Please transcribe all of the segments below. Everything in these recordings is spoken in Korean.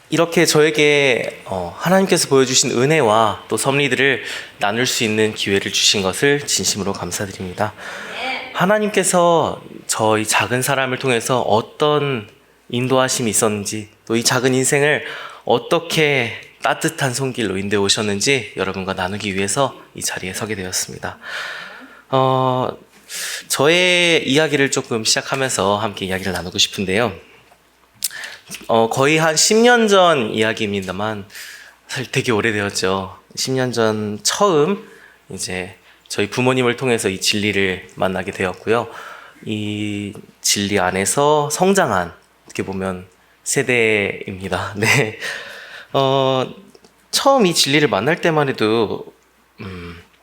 이렇게 저에게 하나님께서 보여주신 은혜와 또 섭리들을 나눌 수 있는 기회를 주신 것을 진심으로 감사드립니다. 하나님께서 저희 작은 사람을 통해서 어떤 인도하심이 있었는지, 또 이 작은 인생을 어떻게 따뜻한 손길로 인도해 오셨는지 여러분과 나누기 위해서 이 자리에 서게 되었습니다. 저의 이야기를 조금 시작하면서 함께 이야기를 나누고 싶은데요. 거의 한 10년 전 이야기입니다만, 사실 되게 오래되었죠. 10년 전 처음 이제 저희 부모님을 통해서 이 진리를 만나게 되었고요. 이 진리 안에서 성장한, 어떻게 보면 세대입니다. 네. 처음 이 진리를 만날 때만 해도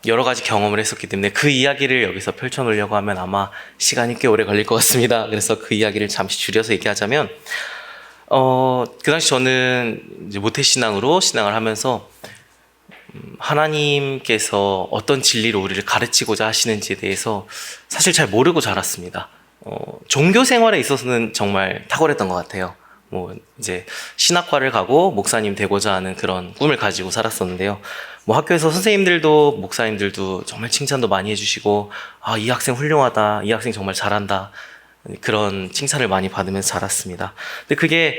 여러 가지 경험을 했었기 때문에 그 이야기를 여기서 펼쳐놓으려고 하면 아마 시간이 꽤 오래 걸릴 것 같습니다. 그래서 그 이야기를 잠시 줄여서 얘기하자면, 그 당시 저는 이제 모태신앙으로 신앙을 하면서 하나님께서 어떤 진리로 우리를 가르치고자 하시는지에 대해서 사실 잘 모르고 자랐습니다. 종교 생활에 있어서는 정말 탁월했던 것 같아요. 이제 신학과를 가고 목사님 되고자 하는 그런 꿈을 가지고 살았었는데요. 학교에서 선생님들도 목사님들도 정말 칭찬도 많이 해주시고, 이 학생 훌륭하다, 이 학생 정말 잘한다, 그런 칭찬을 많이 받으면서 자랐습니다. 근데 그게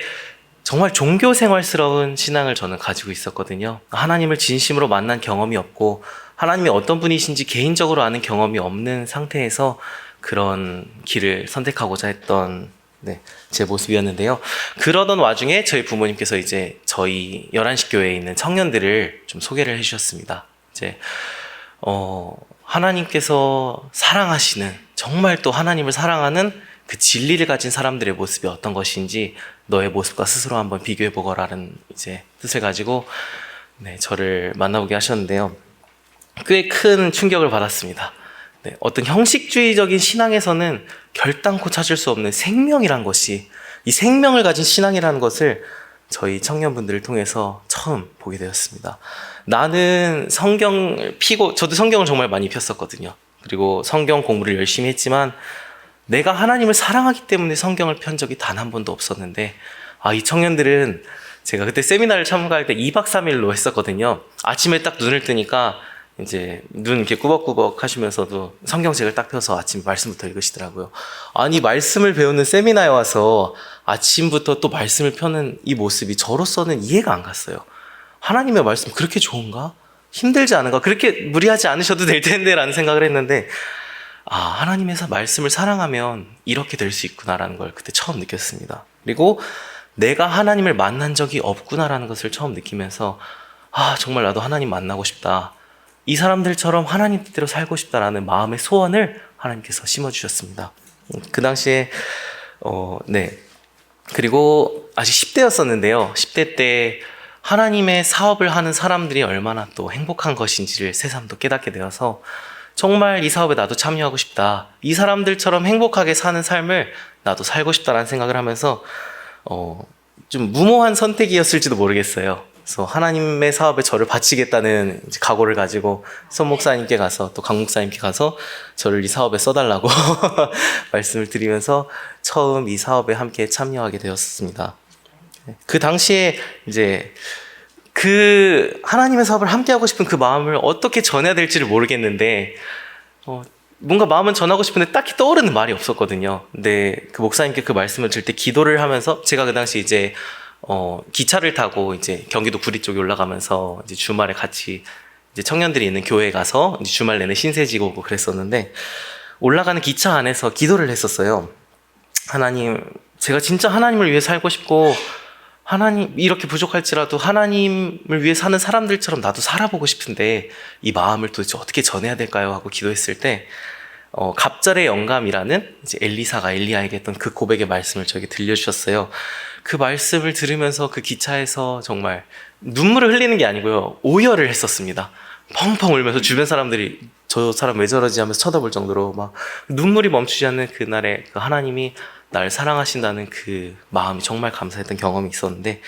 정말 종교생활스러운 신앙을 저는 가지고 있었거든요. 하나님을 진심으로 만난 경험이 없고 하나님이 어떤 분이신지 개인적으로 아는 경험이 없는 상태에서 그런 길을 선택하고자 했던 제 모습이었는데요. 그러던 와중에 저희 부모님께서 이제 저희 11시 교회에 있는 청년들을 좀 소개를 해주셨습니다. 이제 하나님께서 사랑하시는, 정말 또 하나님을 사랑하는 그 진리를 가진 사람들의 모습이 어떤 것인지 너의 모습과 스스로 한번 비교해 보거라는 이제 뜻을 가지고 저를 만나보게 하셨는데요. 꽤 큰 충격을 받았습니다. 어떤 형식주의적인 신앙에서는 결단코 찾을 수 없는 생명이란 것이, 이 생명을 가진 신앙이라는 것을 저희 청년분들을 통해서 처음 보게 되었습니다. 나는 성경을 피고, 저도 성경을 정말 많이 폈었거든요. 그리고 성경 공부를 열심히 했지만 내가 하나님을 사랑하기 때문에 성경을 편 적이 단 한 번도 없었는데, 이 청년들은, 제가 그때 세미나를 참가할 때 2박 3일로 했었거든요. 아침에 딱 눈을 뜨니까 이제 눈 이렇게 꾸벅꾸벅 하시면서도 성경책을 딱 펴서 아침 말씀부터 읽으시더라고요. 아니, 말씀을 배우는 세미나에 와서 아침부터 또 말씀을 펴는 이 모습이 저로서는 이해가 안 갔어요. 하나님의 말씀 그렇게 좋은가? 힘들지 않은가? 그렇게 무리하지 않으셔도 될 텐데 라는 생각을 했는데, 하나님의 말씀을 사랑하면 이렇게 될 수 있구나라는 걸 그때 처음 느꼈습니다. 그리고 내가 하나님을 만난 적이 없구나라는 것을 처음 느끼면서, 정말 나도 하나님 만나고 싶다, 이 사람들처럼 하나님 뜻대로 살고 싶다라는 마음의 소원을 하나님께서 심어주셨습니다. 그 당시에 그리고 아직 10대였었는데요. 10대 때 하나님의 사업을 하는 사람들이 얼마나 또 행복한 것인지를 새삼 또 깨닫게 되어서, 정말 이 사업에 나도 참여하고 싶다, 이 사람들처럼 행복하게 사는 삶을 나도 살고 싶다라는 생각을 하면서 좀 무모한 선택이었을지도 모르겠어요. 그래서 하나님의 사업에 저를 바치겠다는 각오를 가지고 손 목사님께 가서, 또 강 목사님께 가서 저를 이 사업에 써달라고 말씀을 드리면서 처음 이 사업에 함께 참여하게 되었습니다. 그 당시에 이제 그 하나님의 사업을 함께 하고 싶은 그 마음을 어떻게 전해야 될지를 모르겠는데, 뭔가 마음은 전하고 싶은데 딱히 떠오르는 말이 없었거든요. 근데 그 목사님께 그 말씀을 들 때 기도를 하면서, 제가 그 당시 이제 기차를 타고 이제 경기도 구리 쪽에 올라가면서 이제 주말에 같이 이제 청년들이 있는 교회에 가서 이제 주말 내내 신세 지고 오고 그랬었는데, 올라가는 기차 안에서 기도를 했었어요. 하나님, 제가 진짜 하나님을 위해 살고 싶고, 하나님, 이렇게 부족할지라도 하나님을 위해 사는 사람들처럼 나도 살아보고 싶은데 이 마음을 도대체 어떻게 전해야 될까요? 하고 기도했을 때 갑절의 영감이라는 이제 엘리사가 엘리야에게 했던 그 고백의 말씀을 저에게 들려주셨어요. 그 말씀을 들으면서 그 기차에서 정말 눈물을 흘리는 게 아니고요, 오열을 했었습니다. 펑펑 울면서 주변 사람들이 저 사람 왜 저러지 하면서 쳐다볼 정도로 막 눈물이 멈추지 않는 그날에 그 하나님이 날 사랑하신다는 그 마음이 정말 감사했던 경험이 있었는데,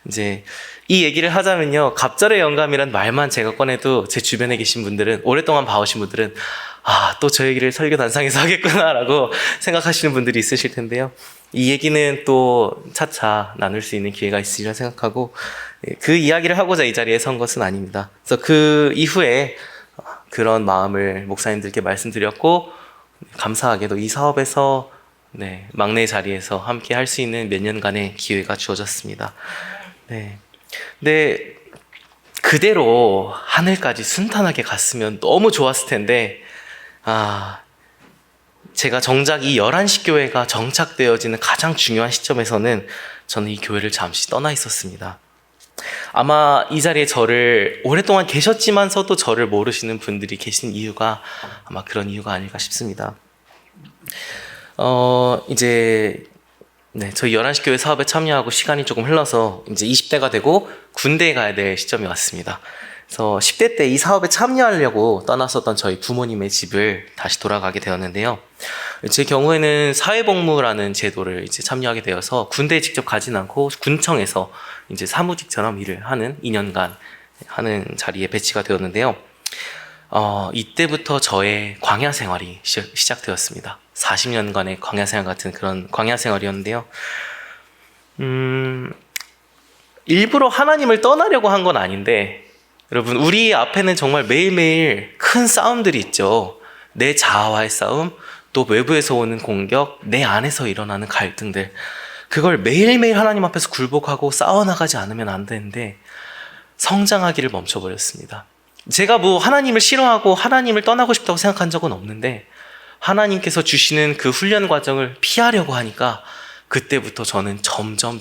이제 이 얘기를 하자면요, 갑절의 영감이란 말만 제가 꺼내도 제 주변에 계신 분들은, 오랫동안 봐오신 분들은 또 저 얘기를 설교 단상에서 하겠구나라고 생각하시는 분들이 있으실 텐데요. 이 얘기는 또 차차 나눌 수 있는 기회가 있으리라 생각하고 그 이야기를 하고자 이 자리에 선 것은 아닙니다. 그래서 그 이후에 그런 마음을 목사님들께 말씀드렸고 감사하게도 이 사업에서 막내 자리에서 함께 할 수 있는 몇 년간의 기회가 주어졌습니다. 근데 그대로 하늘까지 순탄하게 갔으면 너무 좋았을 텐데 제가 정작 이 11시 교회가 정착되어지는 가장 중요한 시점에서는 저는 이 교회를 잠시 떠나 있었습니다. 아마 이 자리에 저를 오랫동안 계셨지만서도 저를 모르시는 분들이 계신 이유가 아마 그런 이유가 아닐까 싶습니다. 저희 11시 교회 사업에 참여하고 시간이 조금 흘러서 이제 20대가 되고 군대에 가야 될 시점이 왔습니다. 그래서 10대 때 이 사업에 참여하려고 떠났었던 저희 부모님의 집을 다시 돌아가게 되었는데요. 제 경우에는 사회복무라는 제도를 이제 참여하게 되어서 군대에 직접 가진 않고 군청에서 이제 사무직처럼 일을 하는 2년간 하는 자리에 배치가 되었는데요. 이때부터 저의 광야 생활이 시작되었습니다. 40년간의 광야 생활 같은 그런 광야 생활이었는데요. 일부러 하나님을 떠나려고 한 건 아닌데, 여러분, 우리 앞에는 정말 매일매일 큰 싸움들이 있죠. 내 자아와의 싸움, 또 외부에서 오는 공격, 내 안에서 일어나는 갈등들. 그걸 매일매일 하나님 앞에서 굴복하고 싸워나가지 않으면 안 되는데 성장하기를 멈춰버렸습니다. 제가 하나님을 싫어하고 하나님을 떠나고 싶다고 생각한 적은 없는데 하나님께서 주시는 그 훈련 과정을 피하려고 하니까 그때부터 저는 점점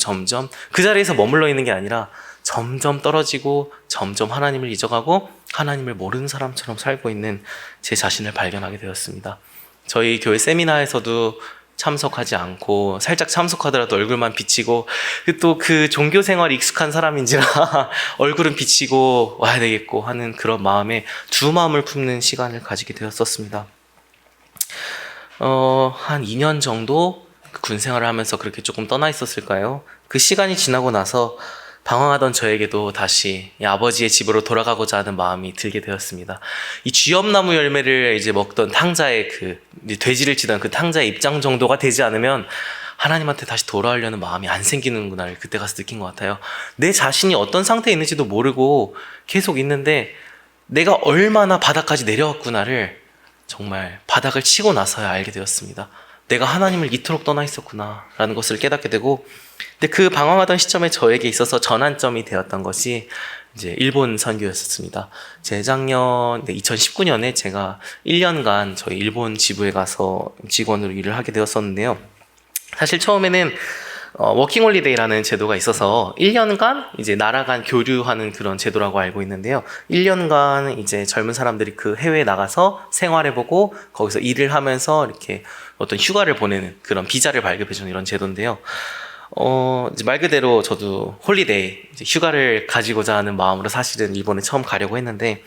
그 자리에서 머물러 있는 게 아니라 점점 떨어지고 점점 하나님을 잊어가고 하나님을 모르는 사람처럼 살고 있는 제 자신을 발견하게 되었습니다. 저희 교회 세미나에서도 참석하지 않고 살짝 참석하더라도 얼굴만 비치고 또 그 종교 생활이 익숙한 사람인지라 얼굴은 비치고 와야 되겠고 하는 그런 마음에 두 마음을 품는 시간을 가지게 되었었습니다. 한 2년 정도 군 생활을 하면서 그렇게 조금 떠나 있었을까요? 그 시간이 지나고 나서 방황하던 저에게도 다시 아버지의 집으로 돌아가고자 하는 마음이 들게 되었습니다. 이 쥐엄나무 열매를 이제 먹던 탕자의 돼지를 치던 그 탕자의 입장 정도가 되지 않으면 하나님한테 다시 돌아오려는 마음이 안 생기는구나를 그때 가서 느낀 것 같아요. 내 자신이 어떤 상태에 있는지도 모르고 계속 있는데 내가 얼마나 바닥까지 내려왔구나를 정말 바닥을 치고 나서야 알게 되었습니다. 내가 하나님을 이토록 떠나 있었구나 라는 것을 깨닫게 되고, 근데 그 방황하던 시점에 저에게 있어서 전환점이 되었던 것이 이제 일본 선교였습니다. 재작년 2019년에 제가 1년간 저희 일본 지부에 가서 직원으로 일을 하게 되었었는데요. 사실 처음에는 워킹홀리데이라는 제도가 있어서 1년간 이제 나라 간 교류하는 그런 제도라고 알고 있는데요. 1년간 이제 젊은 사람들이 그 해외에 나가서 생활해보고 거기서 일을 하면서 이렇게 어떤 휴가를 보내는 그런 비자를 발급해주는 이런 제도인데요. 이제 말 그대로 저도 홀리데이, 이제 휴가를 가지고자 하는 마음으로 사실은 일본에 처음 가려고 했는데,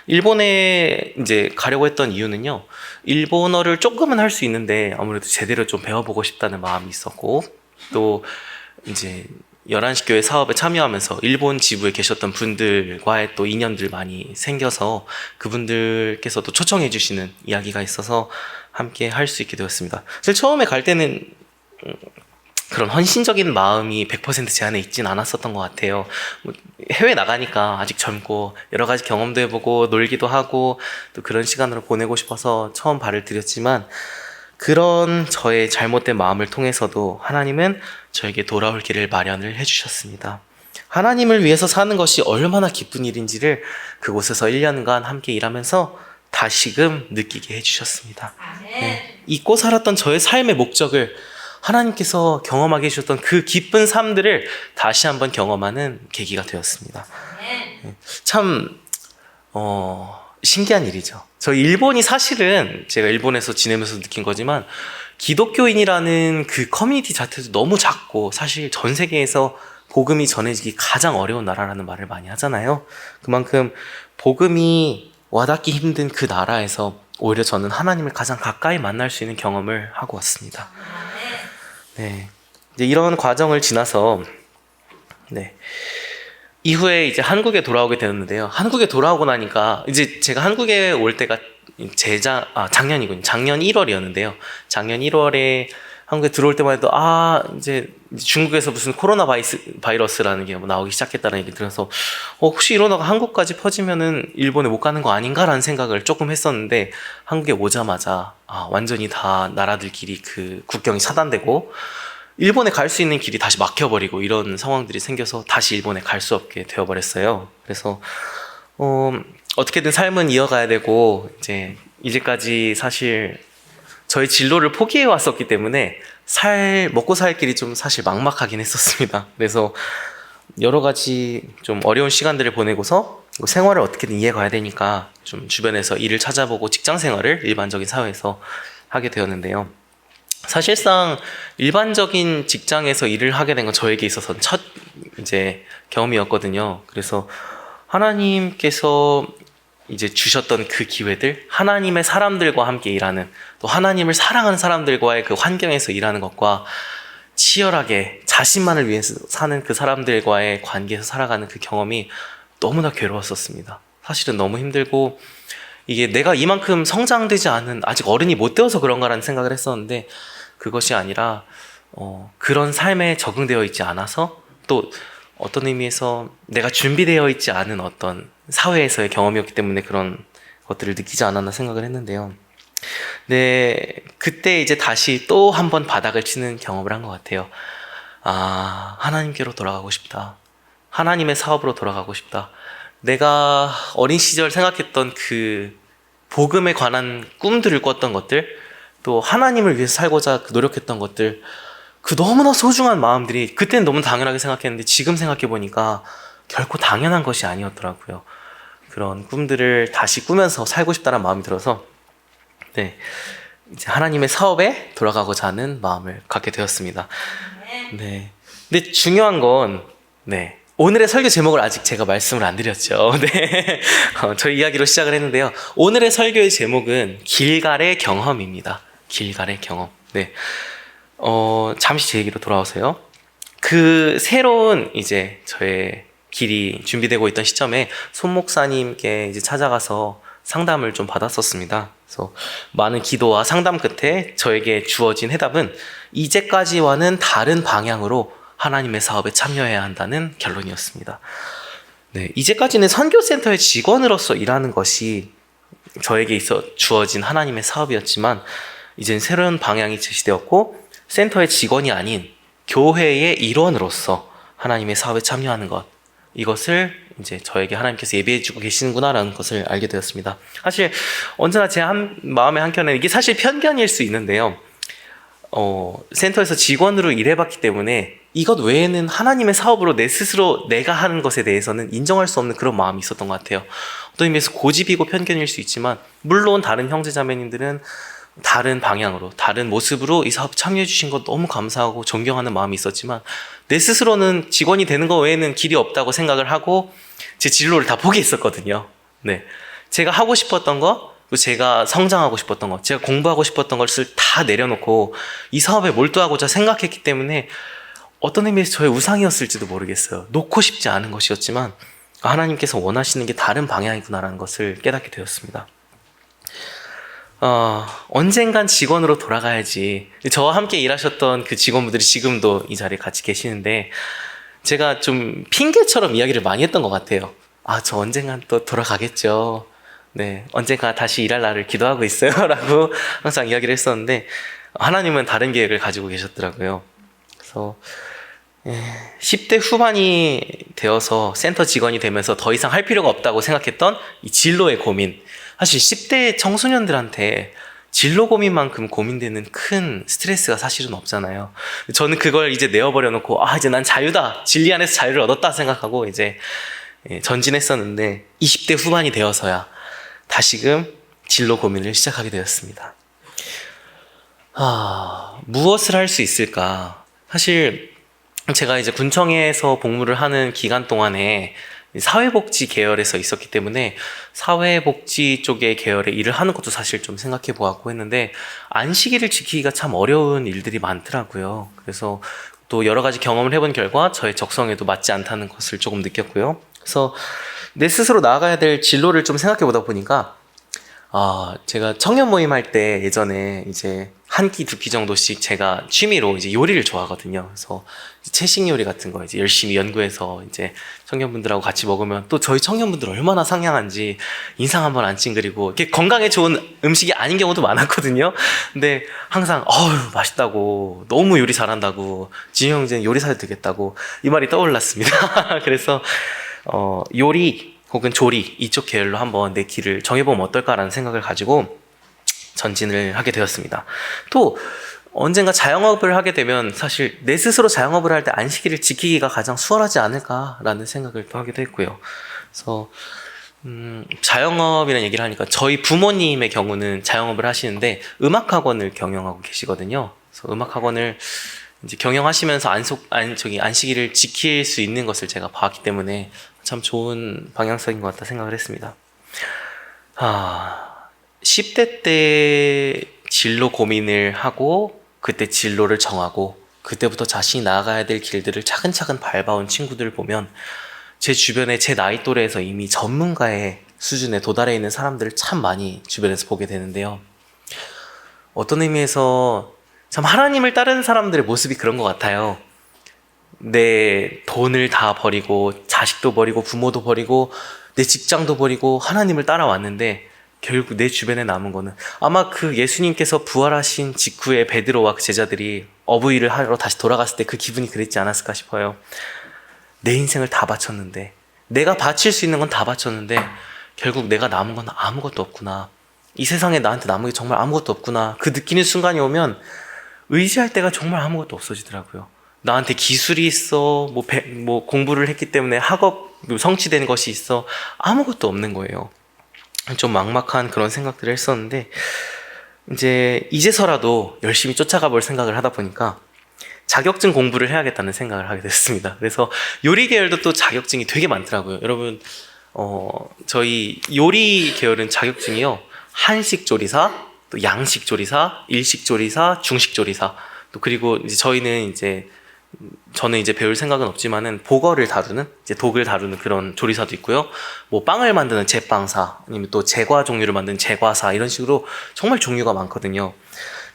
일본에 이제 가려고 했던 이유는요, 일본어를 조금은 할 수 있는데 아무래도 제대로 좀 배워보고 싶다는 마음이 있었고, 또 이제 11시 교회 사업에 참여하면서 일본 지부에 계셨던 분들과의 또 인연들 많이 생겨서 그분들께서도 초청해 주시는 이야기가 있어서 함께 할 수 있게 되었습니다. 사실 처음에 갈 때는 그런 헌신적인 마음이 100% 제 안에 있진 않았었던 것 같아요. 해외 나가니까 아직 젊고 여러 가지 경험도 해보고 놀기도 하고 또 그런 시간으로 보내고 싶어서 처음 발을 들였지만, 그런 저의 잘못된 마음을 통해서도 하나님은 저에게 돌아올 길을 마련을 해주셨습니다. 하나님을 위해서 사는 것이 얼마나 기쁜 일인지를 그곳에서 1년간 함께 일하면서 다시금 느끼게 해주셨습니다. 잊고 살았던 저의 삶의 목적을 하나님께서 경험하게 해주셨던 그 기쁜 삶들을 다시 한번 경험하는 계기가 되었습니다. 참 신기한 일이죠. 저희 일본이 사실은 제가 일본에서 지내면서 느낀 거지만 기독교인이라는 그 커뮤니티 자체도 너무 작고 사실 전 세계에서 복음이 전해지기 가장 어려운 나라라는 말을 많이 하잖아요. 그만큼 복음이 와닿기 힘든 그 나라에서 오히려 저는 하나님을 가장 가까이 만날 수 있는 경험을 하고 왔습니다. 이제 이런 과정을 지나서 이후에 이제 한국에 돌아오게 되었는데요. 한국에 돌아오고 나니까 이제 제가 한국에 올 때가 작년이군요. 작년 1월이었는데요. 작년 1월에 한국에 들어올 때만 해도 이제 중국에서 무슨 코로나 바이러스라는 게 뭐 나오기 시작했다는 얘기 들어서 혹시 이러다가 한국까지 퍼지면은 일본에 못 가는 거 아닌가라는 생각을 조금 했었는데, 한국에 오자마자 완전히 다 나라들끼리 그 국경이 차단되고 일본에 갈 수 있는 길이 다시 막혀버리고 이런 상황들이 생겨서 다시 일본에 갈 수 없게 되어버렸어요. 그래서 어떻게든 삶은 이어가야 되고, 이제까지 사실 저의 진로를 포기해 왔었기 때문에 먹고 살 길이 좀 사실 막막하긴 했었습니다. 그래서 여러 가지 좀 어려운 시간들을 보내고서 생활을 어떻게든 이해가야 되니까 좀 주변에서 일을 찾아보고 직장 생활을 일반적인 사회에서 하게 되었는데요. 사실상 일반적인 직장에서 일을 하게 된 건 저에게 있어서는 첫 경험이었거든요. 그래서 하나님께서 주셨던 그 기회들, 하나님의 사람들과 함께 일하는, 또 하나님을 사랑하는 사람들과의 그 환경에서 일하는 것과 치열하게 자신만을 위해서 사는 그 사람들과의 관계에서 살아가는 그 경험이 너무나 괴로웠었습니다. 사실은 너무 힘들고, 이게 내가 이만큼 성장되지 않은, 아직 어른이 못 되어서 그런가라는 생각을 했었는데, 그것이 아니라 그런 삶에 적응되어 있지 않아서, 또 어떤 의미에서 내가 준비되어 있지 않은 어떤 사회에서의 경험이었기 때문에 그런 것들을 느끼지 않았나 생각을 했는데요. 네, 그때 다시 또 한 번 바닥을 치는 경험을 한 것 같아요. 하나님께로 돌아가고 싶다. 하나님의 사업으로 돌아가고 싶다. 내가 어린 시절 생각했던 그 복음에 관한 꿈들을 꿨던 것들, 또 하나님을 위해서 살고자 노력했던 것들, 그 너무나 소중한 마음들이 그때는 너무 당연하게 생각했는데 지금 생각해보니까 결코 당연한 것이 아니었더라고요. 그런 꿈들을 다시 꾸면서 살고 싶다는 마음이 들어서 이제 하나님의 사업에 돌아가고자 하는 마음을 갖게 되었습니다. 네. 근데 중요한 건 오늘의 설교 제목을 아직 제가 말씀을 안 드렸죠. 저희 이야기로 시작을 했는데요. 오늘의 설교의 제목은 길갈의 경험입니다. 길갈의 경험. 잠시 제 얘기로 돌아오세요. 그 새로운 저의 길이 준비되고 있던 시점에 손 목사님께 찾아가서 상담을 좀 받았었습니다. 그래서 많은 기도와 상담 끝에 저에게 주어진 해답은 이제까지와는 다른 방향으로 하나님의 사업에 참여해야 한다는 결론이었습니다. 이제까지는 선교센터의 직원으로서 일하는 것이 저에게 주어진 하나님의 사업이었지만, 이젠 새로운 방향이 제시되었고 센터의 직원이 아닌 교회의 일원으로서 하나님의 사업에 참여하는 것, 이것을 저에게 하나님께서 예비해주고 계시는구나라는 것을 알게 되었습니다. 사실 언제나 제 마음의 한켠에는 이게 사실 편견일 수 있는데요. 센터에서 직원으로 일해봤기 때문에 이것 외에는 하나님의 사업으로 내 스스로 내가 하는 것에 대해서는 인정할 수 없는 그런 마음이 있었던 것 같아요. 어떤 의미에서 고집이고 편견일 수 있지만, 물론 다른 형제자매님들은 다른 방향으로, 다른 모습으로 이 사업 참여해 주신 것 너무 감사하고 존경하는 마음이 있었지만, 내 스스로는 직원이 되는 것 외에는 길이 없다고 생각을 하고 제 진로를 다 포기했었거든요. 제가 하고 싶었던 것, 제가 성장하고 싶었던 것, 제가 공부하고 싶었던 것을 다 내려놓고 이 사업에 몰두하고자 생각했기 때문에 어떤 의미에서 저의 우상이었을지도 모르겠어요. 놓고 싶지 않은 것이었지만 하나님께서 원하시는 게 다른 방향이구나라는 것을 깨닫게 되었습니다. 언젠간 직원으로 돌아가야지. 저와 함께 일하셨던 그 직원분들이 지금도 이 자리에 같이 계시는데, 제가 좀 핑계처럼 이야기를 많이 했던 것 같아요. 저 언젠간 또 돌아가겠죠. 언젠가 다시 일할 날을 기도하고 있어요. 라고 항상 이야기를 했었는데, 하나님은 다른 계획을 가지고 계셨더라고요. 그래서 10대 후반이 되어서 센터 직원이 되면서 더 이상 할 필요가 없다고 생각했던 이 진로의 고민. 사실 10대 청소년들한테 진로 고민만큼 고민되는 큰 스트레스가 사실은 없잖아요. 저는 그걸 이제 내어버려 놓고 이제 난 자유다, 진리 안에서 자유를 얻었다 생각하고 전진했었는데, 20대 후반이 되어서야 다시금 진로 고민을 시작하게 되었습니다. 무엇을 할 수 있을까? 사실 제가 군청에서 복무를 하는 기간 동안에 사회복지 계열에서 있었기 때문에 사회복지 쪽의 계열의 일을 하는 것도 사실 좀 생각해 보았고 했는데, 안식일을 지키기가 참 어려운 일들이 많더라고요. 그래서 또 여러 가지 경험을 해본 결과 저의 적성에도 맞지 않다는 것을 조금 느꼈고요. 그래서 내 스스로 나아가야 될 진로를 좀 생각해 보다 보니까 제가 청년 모임 할 때 예전에 이제 한 끼, 두 끼 정도씩 제가 취미로 이제 요리를 좋아하거든요. 그래서 채식 요리 같은 거 이제 열심히 연구해서 이제 청년분들하고 같이 먹으면 또 저희 청년분들 얼마나 상냥한지 인상 한번 안 찡그리고 이렇게 건강에 좋은 음식이 아닌 경우도 많았거든요. 근데 항상 맛있다고, 너무 요리 잘한다고, 진영 형제는 요리사 되겠다고 이 말이 떠올랐습니다. 그래서 요리 혹은 조리 이쪽 계열로 한번 내 길을 정해보면 어떨까라는 생각을 가지고 전진을 하게 되었습니다. 또 언젠가 자영업을 하게 되면 사실 내 스스로 자영업을 할 때 안식일을 지키기가 가장 수월하지 않을까라는 생각을 또 하기도 했고요. 그래서 자영업이라는 얘기를 하니까 저희 부모님의 경우는 자영업을 하시는데 음악학원을 경영하고 계시거든요. 그래서 음악학원을 이제 경영하시면서 안식일을 지킬 수 있는 것을 제가 봤기 때문에 참 좋은 방향성인 것 같다 생각을 했습니다. 10대 때 진로 고민을 하고 그때 진로를 정하고 그때부터 자신이 나아가야 될 길들을 차근차근 밟아온 친구들을 보면 제 주변에 제 나이 또래에서 이미 전문가의 수준에 도달해 있는 사람들을 참 많이 주변에서 보게 되는데요. 어떤 의미에서 참 하나님을 따르는 사람들의 모습이 그런 것 같아요. 내 돈을 다 버리고 자식도 버리고 부모도 버리고 내 직장도 버리고 하나님을 따라왔는데 결국 내 주변에 남은 거는 아마 그 예수님께서 부활하신 직후에 베드로와 그 제자들이 어부일을 하러 다시 돌아갔을 때 그 기분이 그랬지 않았을까 싶어요. 내 인생을 다 바쳤는데, 내가 바칠 수 있는 건 다 바쳤는데 결국 내가 남은 건 아무것도 없구나. 이 세상에 나한테 남은 게 정말 아무것도 없구나. 그 느끼는 순간이 오면 의지할 때가 정말 아무것도 없어지더라고요. 나한테 기술이 있어, 공부를 했기 때문에 학업 성취된 것이 있어, 아무것도 없는 거예요. 좀 막막한 그런 생각들을 했었는데 이제서라도 열심히 쫓아가 볼 생각을 하다 보니까 자격증 공부를 해야겠다는 생각을 하게 됐습니다. 그래서 요리 계열도 또 자격증이 되게 많더라고요. 여러분, 저희 요리 계열은 자격증이요, 한식 조리사, 또 양식 조리사, 일식 조리사, 중식 조리사, 또 그리고 이제 저는 이제 배울 생각은 없지만은 보거를 다루는, 이제 독을 다루는 그런 조리사도 있고요. 빵을 만드는 제빵사, 아니면 또 제과 종류를 만드는 제과사, 이런 식으로 정말 종류가 많거든요.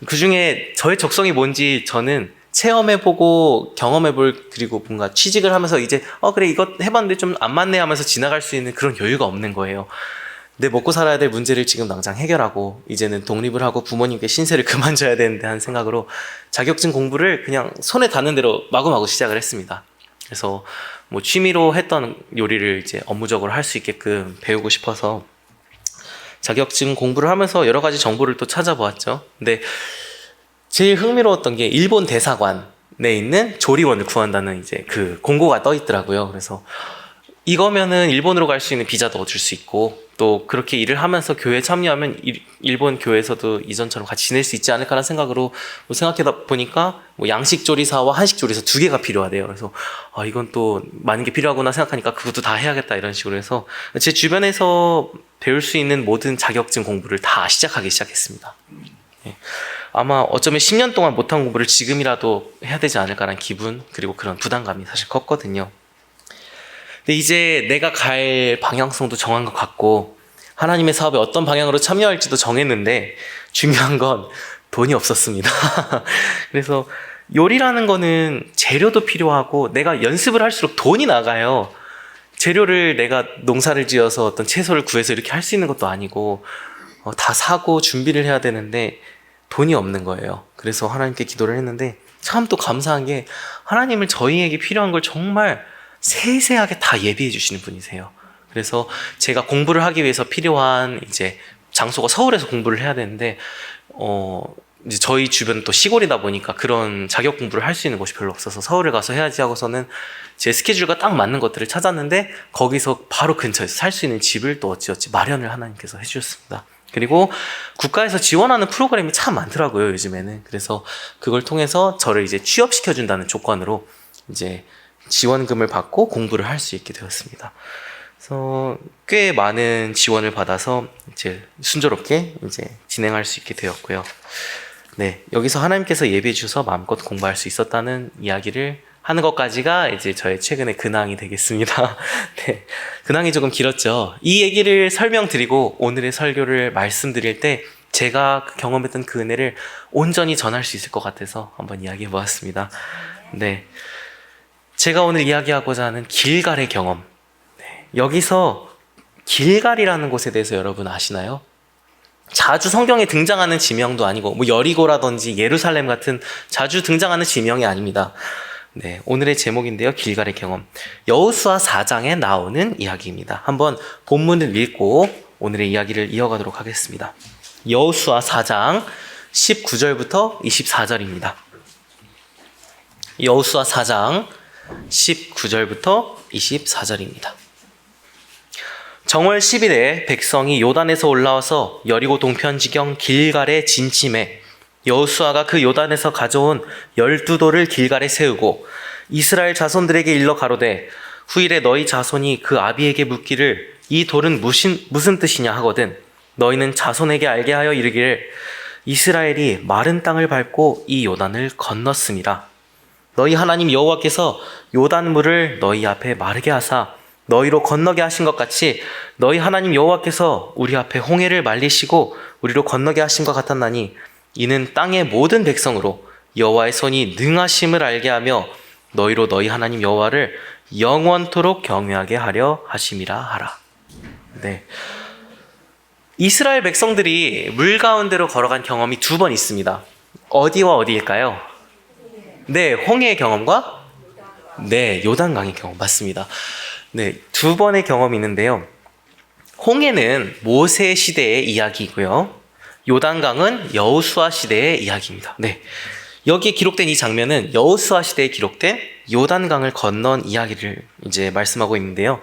그 중에 저의 적성이 뭔지 저는 체험해보고 경험해볼, 그리고 뭔가 취직을 하면서 이제 그래 이거 해봤는데 좀 안 맞네 하면서 지나갈 수 있는 그런 여유가 없는 거예요. 내 먹고 살아야 될 문제를 지금 당장 해결하고 이제는 독립을 하고 부모님께 신세를 그만 져야 되는데 하는 생각으로 자격증 공부를 그냥 손에 닿는 대로 마구마구 시작을 했습니다. 그래서 취미로 했던 요리를 이제 업무적으로 할 수 있게끔 배우고 싶어서 자격증 공부를 하면서 여러 가지 정보를 또 찾아보았죠. 근데 제일 흥미로웠던 게 일본 대사관에 있는 조리원을 구한다는 이제 그 공고가 떠 있더라고요. 그래서 이거면은 일본으로 갈 수 있는 비자도 얻을 수 있고, 또 그렇게 일을 하면서 교회에 참여하면 일본 교회에서도 이전처럼 같이 지낼 수 있지 않을까라는 생각으로 생각하다 보니까 양식 조리사와 한식 조리사 두 개가 필요하대요. 그래서 이건 또 많은 게 필요하구나 생각하니까 그것도 다 해야겠다 이런 식으로 해서 제 주변에서 배울 수 있는 모든 자격증 공부를 다 시작하기 시작했습니다. 아마 어쩌면 10년 동안 못한 공부를 지금이라도 해야 되지 않을까라는 기분, 그리고 그런 부담감이 사실 컸거든요. 근데 이제 내가 갈 방향성도 정한 것 같고 하나님의 사업에 어떤 방향으로 참여할지도 정했는데 중요한 건 돈이 없었습니다. 그래서 요리라는 거는 재료도 필요하고 내가 연습을 할수록 돈이 나가요. 재료를 내가 농사를 지어서 어떤 채소를 구해서 이렇게 할 수 있는 것도 아니고 다 사고 준비를 해야 되는데 돈이 없는 거예요. 그래서 하나님께 기도를 했는데 참 또 감사한 게 하나님은 저희에게 필요한 걸 정말 세세하게 다 예비해 주시는 분이세요. 그래서 제가 공부를 하기 위해서 필요한 이제 장소가 서울에서 공부를 해야 되는데 이제 저희 주변은 또 시골이다 보니까 그런 자격 공부를 할 수 있는 곳이 별로 없어서 서울에 가서 해야지 하고서는 제 스케줄과 딱 맞는 것들을 찾았는데 거기서 바로 근처에서 살 수 있는 집을 또 어찌어찌 마련을 하나님께서 해주셨습니다. 그리고 국가에서 지원하는 프로그램이 참 많더라고요, 요즘에는. 그래서 그걸 통해서 저를 이제 취업시켜준다는 조건으로 이제 지원금을 받고 공부를 할 수 있게 되었습니다. 그래서 꽤 많은 지원을 받아서 이제 순조롭게 이제 진행할 수 있게 되었고요. 네, 여기서 하나님께서 예비해 주셔서 마음껏 공부할 수 있었다는 이야기를 하는 것까지가 이제 저의 최근의 근황이 되겠습니다. 네, 근황이 조금 길었죠. 이 얘기를 설명드리고 오늘의 설교를 말씀드릴 때 제가 경험했던 그 은혜를 온전히 전할 수 있을 것 같아서 한번 이야기해 보았습니다. 네, 제가 오늘 이야기하고자 하는 길갈의 경험. 네, 여기서 길갈이라는 곳에 대해서 여러분 아시나요? 자주 성경에 등장하는 지명도 아니고 뭐 여리고라든지 예루살렘 같은 자주 등장하는 지명이 아닙니다. 네, 오늘의 제목인데요. 길갈의 경험. 여호수아 4장에 나오는 이야기입니다. 한번 본문을 읽고 오늘의 이야기를 이어가도록 하겠습니다. 여호수아 4장 19절부터 24절입니다. 여호수아 4장 19절부터 24절입니다. 정월 10일에 백성이 요단에서 올라와서 여리고 동편지경 길갈에 진침해 여호수아가 그 요단에서 가져온 12돌을 길갈에 세우고 이스라엘 자손들에게 일러 가로되 후일에 너희 자손이 그 아비에게 묻기를 이 돌은 무슨 뜻이냐 하거든 너희는 자손에게 알게 하여 이르기를 이스라엘이 마른 땅을 밟고 이 요단을 건넜음이라. 너희 하나님 여호와께서 요단물을 너희 앞에 마르게 하사 너희로 건너게 하신 것 같이 너희 하나님 여호와께서 우리 앞에 홍해를 말리시고 우리로 건너게 하신 것 같았나니 이는 땅의 모든 백성으로 여호와의 손이 능하심을 알게 하며 너희로 너희 하나님 여호와를 영원토록 경외하게 하려 하심이라 하라. 네, 이스라엘 백성들이 물 가운데로 걸어간 경험이 2번 있습니다. 어디와 어디일까요? 네, 홍해의 경험과 네, 요단강의 경험 맞습니다. 네, 2번의 경험이 있는데요. 홍해는 모세 시대의 이야기이고요. 요단강은 여호수아 시대의 이야기입니다. 네, 여기에 기록된 이 장면은 여호수아 시대에 기록된 요단강을 건넌 이야기를 이제 말씀하고 있는데요.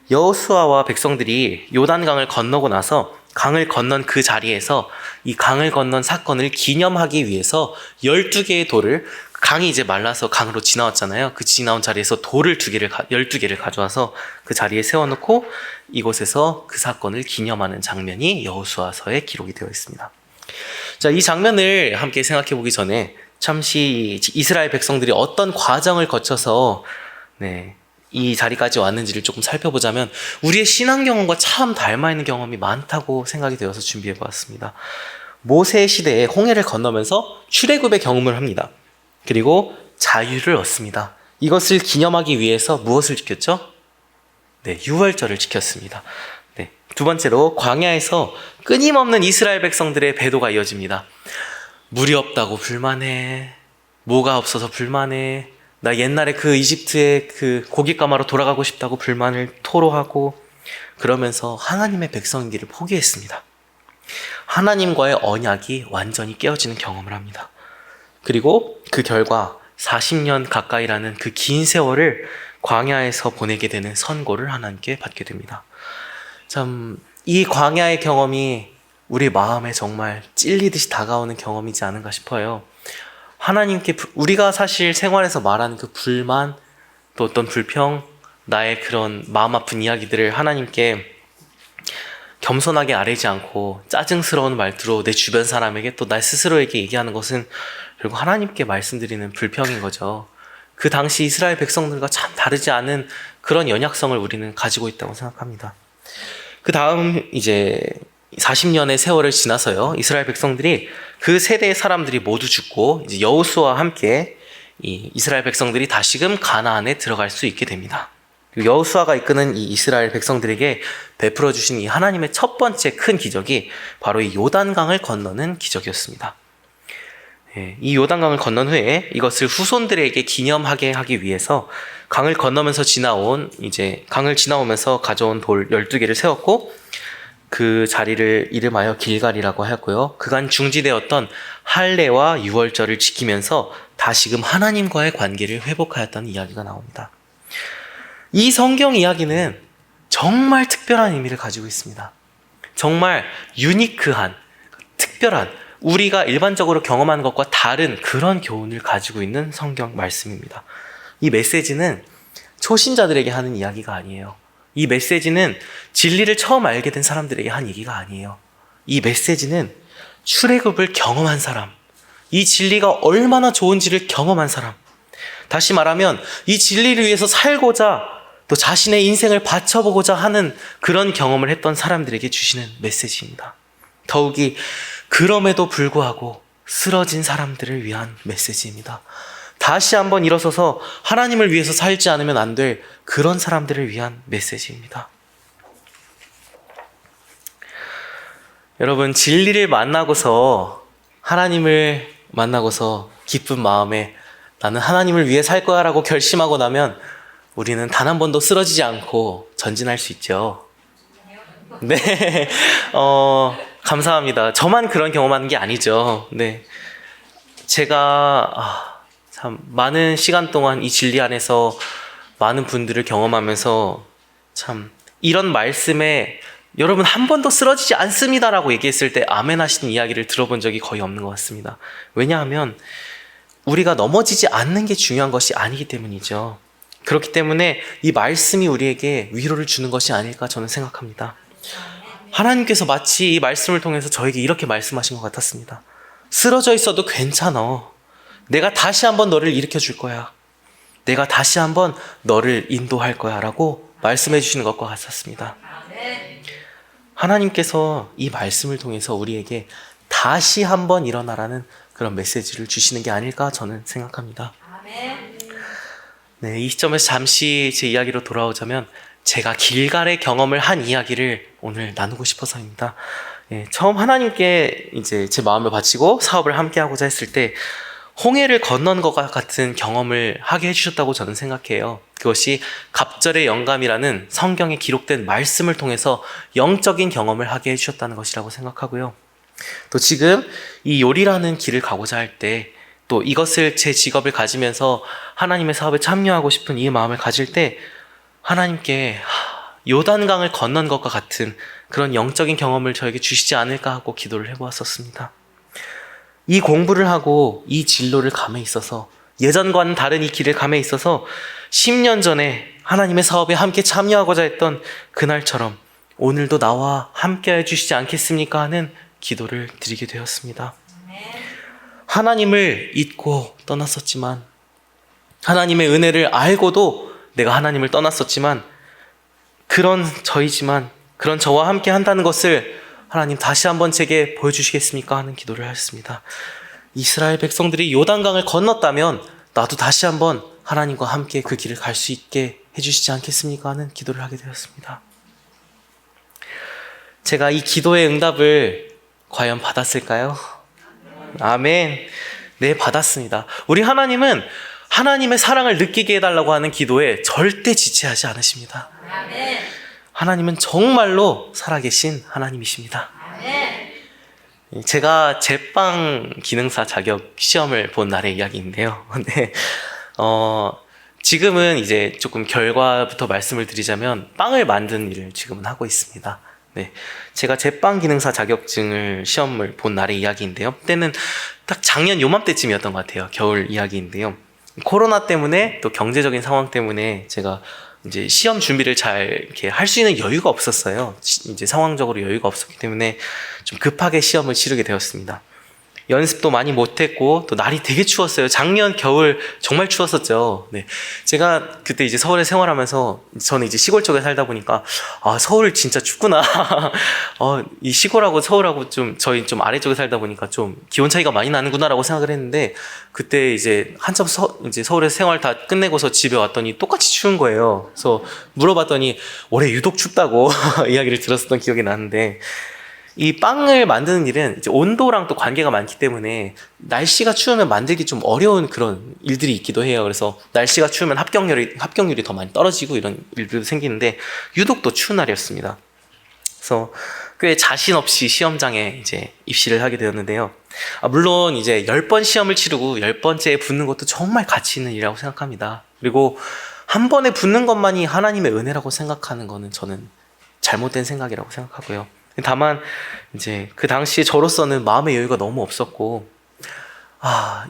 여호수아와 백성들이 요단강을 건너고 나서 강을 건넌 그 자리에서 이 강을 건넌 사건을 기념하기 위해서 12개의 돌을 강이 이제 말라서 강으로 지나왔잖아요. 그 지나온 자리에서 돌을 12개를 가져와서 그 자리에 세워놓고 이곳에서 그 사건을 기념하는 장면이 여호수아서에 기록이 되어 있습니다. 자, 이 장면을 함께 생각해 보기 전에 잠시 이스라엘 백성들이 어떤 과정을 거쳐서 이 자리까지 왔는지를 조금 살펴보자면 우리의 신앙 경험과 참 닮아있는 경험이 많다고 생각이 되어서 준비해 보았습니다. 모세 시대에 홍해를 건너면서 출애굽의 경험을 합니다. 그리고 자유를 얻습니다. 이것을 기념하기 위해서 무엇을 지켰죠? 네, 유월절을 지켰습니다. 네, 2번째로 광야에서 끊임없는 이스라엘 백성들의 배도가 이어집니다. 물이 없다고 불만해. 뭐가 없어서 불만해. 나 옛날에 그 이집트의 그 고깃가마로 돌아가고 싶다고 불만을 토로하고 그러면서 하나님의 백성인 길을 포기했습니다. 하나님과의 언약이 완전히 깨어지는 경험을 합니다. 그리고 그 결과 40년 가까이라는 그 긴 세월을 광야에서 보내게 되는 선고를 하나님께 받게 됩니다. 참, 이 광야의 경험이 우리 마음에 정말 찔리듯이 다가오는 경험이지 않은가 싶어요. 하나님께 우리가 사실 생활에서 말하는 그 불만, 또 어떤 불평, 나의 그런 마음 아픈 이야기들을 하나님께 겸손하게 아뢰지 않고 짜증스러운 말투로 내 주변 사람에게 또 나 스스로에게 얘기하는 것은 결국 하나님께 말씀드리는 불평인 거죠. 그 당시 이스라엘 백성들과 참 다르지 않은 그런 연약성을 우리는 가지고 있다고 생각합니다. 그 다음 이제 40년의 세월을 지나서요, 이스라엘 백성들이 그 세대의 사람들이 모두 죽고 이제 여호수아와 함께 이 이스라엘 백성들이 다시금 가나안에 들어갈 수 있게 됩니다. 여호수아가 이끄는 이 이스라엘 백성들에게 베풀어 주신 이 하나님의 첫 번째 큰 기적이 바로 이 요단강을 건너는 기적이었습니다. 이 요단강을 건넌 후에 이것을 후손들에게 기념하게 하기 위해서 강을 건너면서 강을 지나오면서 가져온 돌 12개를 세웠고 그 자리를 이름하여 길갈이라고 하였고요. 그간 중지되었던 할례와 유월절을 지키면서 다시금 하나님과의 관계를 회복하였다는 이야기가 나옵니다. 이 성경 이야기는 정말 특별한 의미를 가지고 있습니다. 정말 유니크한, 특별한, 우리가 일반적으로 경험하는 것과 다른 그런 교훈을 가지고 있는 성경 말씀입니다. 이 메시지는 초신자들에게 하는 이야기가 아니에요. 이 메시지는 진리를 처음 알게 된 사람들에게 한 얘기가 아니에요. 이 메시지는 출애굽을 경험한 사람, 이 진리가 얼마나 좋은지를 경험한 사람, 다시 말하면 이 진리를 위해서 살고자 또 자신의 인생을 바쳐보고자 하는 그런 경험을 했던 사람들에게 주시는 메시지입니다. 더욱이 그럼에도 불구하고 쓰러진 사람들을 위한 메시지입니다. 다시 한번 일어서서 하나님을 위해서 살지 않으면 안 될 그런 사람들을 위한 메시지입니다. 여러분, 진리를 만나고서 하나님을 만나고서 기쁜 마음에 나는 하나님을 위해 살 거야 라고 결심하고 나면 우리는 단 한 번도 쓰러지지 않고 전진할 수 있죠. 네, 감사합니다. 저만 그런 경험하는 게 아니죠. 네, 제가 참 많은 시간 동안 이 진리 안에서 많은 분들을 경험하면서 참 이런 말씀에 여러분 한 번도 쓰러지지 않습니다라고 얘기했을 때 아멘 하시는 이야기를 들어본 적이 거의 없는 것 같습니다. 왜냐하면 우리가 넘어지지 않는 게 중요한 것이 아니기 때문이죠. 그렇기 때문에 이 말씀이 우리에게 위로를 주는 것이 아닐까 저는 생각합니다. 하나님께서 마치 이 말씀을 통해서 저에게 이렇게 말씀하신 것 같았습니다. 쓰러져 있어도 괜찮아. 내가 다시 한번 너를 일으켜 줄 거야. 내가 다시 한번 너를 인도할 거야 라고 말씀해 주시는 것과 같았습니다. 하나님께서 이 말씀을 통해서 우리에게 다시 한번 일어나라는 그런 메시지를 주시는 게 아닐까 저는 생각합니다. 네, 이 시점에서 잠시 제 이야기로 돌아오자면 제가 길갈의 경험을 한 이야기를 오늘 나누고 싶어서입니다. 처음 하나님께 이제 제 마음을 바치고 사업을 함께 하고자 했을 때 홍해를 건넌 것과 같은 경험을 하게 해주셨다고 저는 생각해요. 그것이 갑절의 영감이라는 성경에 기록된 말씀을 통해서 영적인 경험을 하게 해주셨다는 것이라고 생각하고요. 또 지금 이 요리라는 길을 가고자 할 때 또 이것을 제 직업을 가지면서 하나님의 사업에 참여하고 싶은 이 마음을 가질 때 하나님께 요단강을 건넌 것과 같은 그런 영적인 경험을 저에게 주시지 않을까 하고 기도를 해보았었습니다. 이 공부를 하고 이 진로를 감에 있어서 예전과는 다른 이 길을 감에 있어서 10년 전에 하나님의 사업에 함께 참여하고자 했던 그날처럼 오늘도 나와 함께 해주시지 않겠습니까 하는 기도를 드리게 되었습니다. 하나님을 잊고 떠났었지만 하나님의 은혜를 알고도 내가 하나님을 떠났었지만 그런 저이지만 그런 저와 함께 한다는 것을 하나님 다시 한번 제게 보여주시겠습니까 하는 기도를 했습니다. 이스라엘 백성들이 요단강을 건넜다면 나도 다시 한번 하나님과 함께 그 길을 갈 수 있게 해주시지 않겠습니까 하는 기도를 하게 되었습니다. 제가 이 기도의 응답을 과연 받았을까요? 아멘. 네, 받았습니다. 우리 하나님은 하나님의 사랑을 느끼게 해달라고 하는 기도에 절대 지체하지 않으십니다. 아멘. 하나님은 정말로 살아계신 하나님이십니다. 아멘. 제가 제빵 기능사 자격 시험을 본 날의 이야기인데요. 네. 지금은 이제 조금 결과부터 말씀을 드리자면 빵을 만드는 일을 지금은 하고 있습니다. 네, 제가 제빵 기능사 자격증을 시험을 본 날의 이야기인데요. 그때는 딱 작년 요맘때쯤이었던 것 같아요. 겨울 이야기인데요. 코로나 때문에 또 경제적인 상황 때문에 제가 이제 시험 준비를 잘 이렇게 할 수 있는 여유가 없었어요. 이제 상황적으로 여유가 없었기 때문에 좀 급하게 시험을 치르게 되었습니다. 연습도 많이 못했고 또 날이 되게 추웠어요. 작년 겨울 정말 추웠었죠. 네, 제가 그때 이제 서울에 생활하면서 저는 이제 시골 쪽에 살다 보니까 서울 진짜 춥구나. 이 시골하고 서울하고 좀 저희 좀 아래쪽에 살다 보니까 좀 기온 차이가 많이 나는구나라고 생각을 했는데 그때 이제 한참 이제 서울에서 생활 다 끝내고서 집에 왔더니 똑같이 추운 거예요. 그래서 물어봤더니 올해 유독 춥다고 이야기를 들었었던 기억이 나는데. 이 빵을 만드는 일은 이제 온도랑 또 관계가 많기 때문에 날씨가 추우면 만들기 좀 어려운 그런 일들이 있기도 해요. 그래서 날씨가 추우면 합격률이 더 많이 떨어지고 이런 일들도 생기는데 유독 또 추운 날이었습니다. 그래서 꽤 자신 없이 시험장에 이제 입시를 하게 되었는데요. 물론 이제 10번 시험을 치르고 10번째에 붙는 것도 정말 가치 있는 일이라고 생각합니다. 그리고 한 번에 붙는 것만이 하나님의 은혜라고 생각하는 거는 저는 잘못된 생각이라고 생각하고요. 다만 이제 그 당시에 저로서는 마음의 여유가 너무 없었고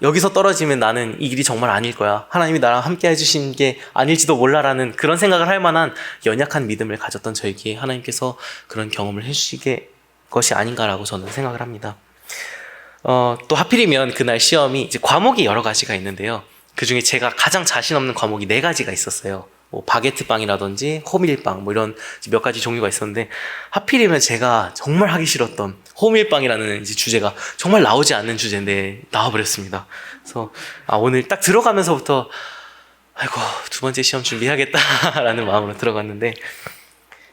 여기서 떨어지면 나는 이 길이 정말 아닐 거야. 하나님이 나랑 함께 해주신 게 아닐지도 몰라라는 그런 생각을 할 만한 연약한 믿음을 가졌던 저에게 하나님께서 그런 경험을 해주시게 것이 아닌가라고 저는 생각을 합니다. 또 하필이면 그날 시험이 이제 과목이 여러 가지가 있는데요. 그 중에 제가 가장 자신 없는 과목이 4가지가 있었어요. 뭐 바게트빵이라든지 호밀빵 뭐 이런 몇 가지 종류가 있었는데, 하필이면 제가 정말 하기 싫었던 호밀빵이라는 이제 주제가 정말 나오지 않는 주제인데 나와버렸습니다. 그래서 오늘 딱 들어가면서부터 아이고, 2번째 시험 준비해야겠다라는 마음으로 들어갔는데,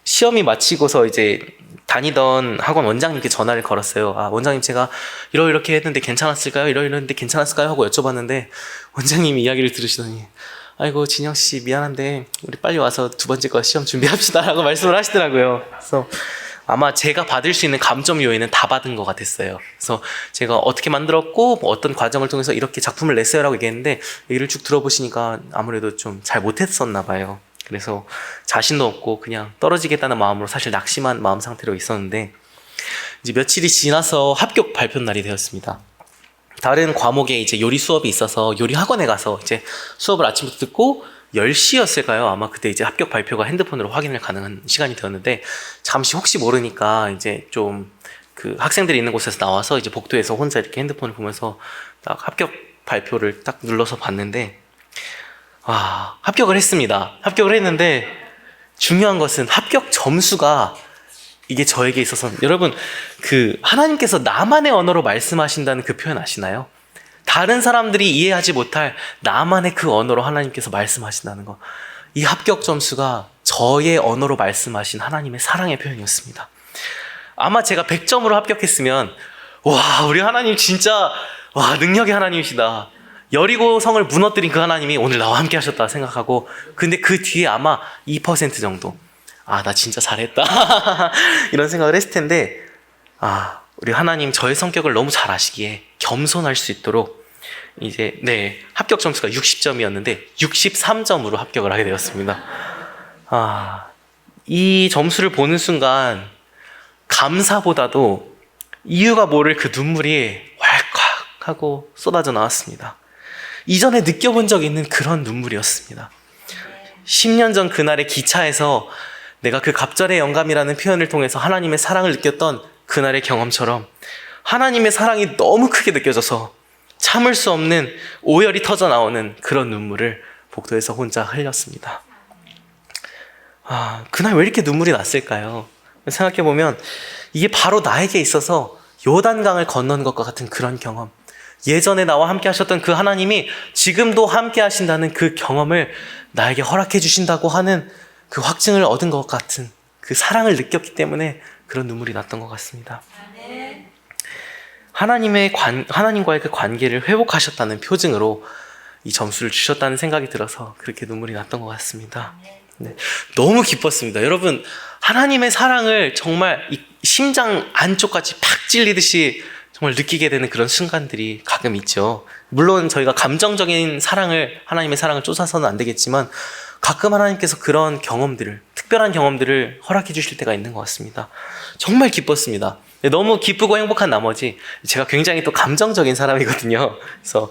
시험이 마치고서 이제 다니던 학원 원장님께 전화를 걸었어요. 원장님, 제가 이렇게 했는데 괜찮았을까요? 이러는데 괜찮았을까요? 하고 여쭤봤는데, 원장님이 이야기를 들으시더니, 아이고, 진영씨 미안한데 우리 빨리 와서 2번째 거 시험 준비합시다 라고 말씀을 하시더라고요. 그래서 아마 제가 받을 수 있는 감점 요인은 다 받은 것 같았어요. 그래서 제가 어떻게 만들었고 뭐 어떤 과정을 통해서 이렇게 작품을 냈어요 라고 얘기했는데, 얘기를 쭉 들어보시니까 아무래도 좀 잘 못했었나 봐요. 그래서 자신도 없고 그냥 떨어지겠다는 마음으로 사실 낙심한 마음 상태로 있었는데, 이제 며칠이 지나서 합격 발표 날이 되었습니다. 다른 과목에 이제 요리 수업이 있어서 요리 학원에 가서 이제 수업을 아침부터 듣고 10시였을까요? 아마 그때 이제 합격 발표가 핸드폰으로 확인을 가능한 시간이 되었는데, 잠시 혹시 모르니까 이제 좀 그 학생들이 있는 곳에서 나와서 이제 복도에서 혼자 이렇게 핸드폰을 보면서 딱 합격 발표를 딱 눌러서 봤는데, 합격을 했습니다. 합격을 했는데 중요한 것은 합격 점수가, 이게 저에게 있어서, 여러분 그 하나님께서 나만의 언어로 말씀하신다는 그 표현 아시나요? 다른 사람들이 이해하지 못할 나만의 그 언어로 하나님께서 말씀하신다는 거. 이 합격 점수가 저의 언어로 말씀하신 하나님의 사랑의 표현이었습니다. 아마 제가 100점으로 합격했으면, 와, 우리 하나님 진짜 능력의 하나님이시다, 여리고 성을 무너뜨린 그 하나님이 오늘 나와 함께 하셨다 생각하고, 근데 그 뒤에 아마 2% 정도, 나 진짜 잘했다 이런 생각을 했을 텐데, 우리 하나님 저의 성격을 너무 잘 아시기에 겸손할 수 있도록 이제 합격 점수가 60점이었는데 63점으로 합격을 하게 되었습니다. 이 점수를 보는 순간 감사보다도 이유가 모를 그 눈물이 왈칵 하고 쏟아져 나왔습니다. 이전에 느껴본 적 있는 그런 눈물이었습니다. 10년 전 그날의 기차에서 내가 그 갑절의 영감이라는 표현을 통해서 하나님의 사랑을 느꼈던 그날의 경험처럼, 하나님의 사랑이 너무 크게 느껴져서 참을 수 없는 오열이 터져 나오는 그런 눈물을 복도에서 혼자 흘렸습니다. 그날 왜 이렇게 눈물이 났을까요? 생각해보면 이게 바로 나에게 있어서 요단강을 건넌 것과 같은 그런 경험, 예전에 나와 함께 하셨던 그 하나님이 지금도 함께 하신다는 그 경험을 나에게 허락해 주신다고 하는 그 확증을 얻은 것 같은 그 사랑을 느꼈기 때문에 그런 눈물이 났던 것 같습니다. 하나님과의 그 관계를 회복하셨다는 표징으로 이 점수를 주셨다는 생각이 들어서 그렇게 눈물이 났던 것 같습니다. 너무 기뻤습니다. 여러분, 하나님의 사랑을 정말 이 심장 안쪽까지 팍 찔리듯이 정말 느끼게 되는 그런 순간들이 가끔 있죠. 물론 저희가 감정적인 하나님의 사랑을 쫓아서는 안 되겠지만, 가끔 하나님께서 그런 경험들을, 특별한 경험들을 허락해 주실 때가 있는 것 같습니다. 정말 기뻤습니다. 너무 기쁘고 행복한 나머지 제가 굉장히 또 감정적인 사람이거든요. 그래서